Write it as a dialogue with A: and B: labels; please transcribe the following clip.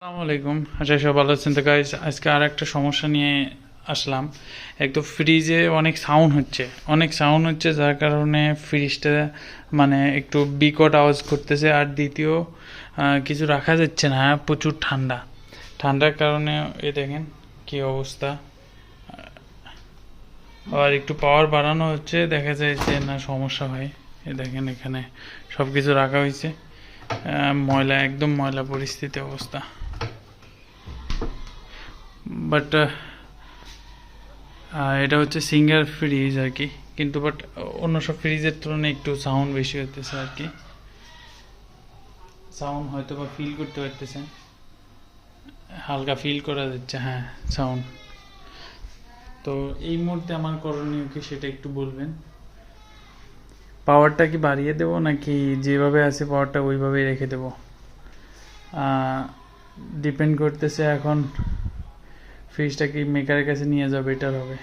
A: আসসালামু আলাইকুম, আশা করি সব ভালো আছেন। তো গাইস, আজকে আর একটা সমস্যা নিয়ে আসলাম। এক তো ফ্রিজে অনেক সাউন্ড হচ্ছে যার কারণে ফ্রিজটা মানে একটু বিকট আওয়াজ করতেছে। আর দ্বিতীয় কিছু রাখা যাচ্ছে না, প্রচুর ঠান্ডার কারণে এই দেখেন কি অবস্থা। আর একটু পাওয়ার বাড়ানো হচ্ছে, দেখা যায় যে না সমস্যা হয়। এই দেখেন এখানে সব কিছু রাখা হয়েছে, ময়লা, একদম ময়লা পরিস্থিতি অবস্থা। বাট এটা হচ্ছে সিঙ্গার ফ্রিজ আর কি, কিন্তু বাট অন্য সব ফ্রিজের তুলনায় একটু সাউন্ড বেশি হতেছে আর কি। সাউন্ড হয়তো বা ফিল করতে পারতেছেন, হালকা ফিল করা যাচ্ছে, হ্যাঁ সাউন্ড। তো এই মুহূর্তে আমার করণীয় কি সেটা একটু বলবেন। পাওয়ারটা কি বাড়িয়ে দেবো নাকি যেভাবে আছে পাওয়ারটা ওইভাবেই রেখে দেবো? ডিপেন্ড করতেছে এখন ফ্রিজটা কি মেকারের কাছে নিয়ে যাওয়া বেটার হবে।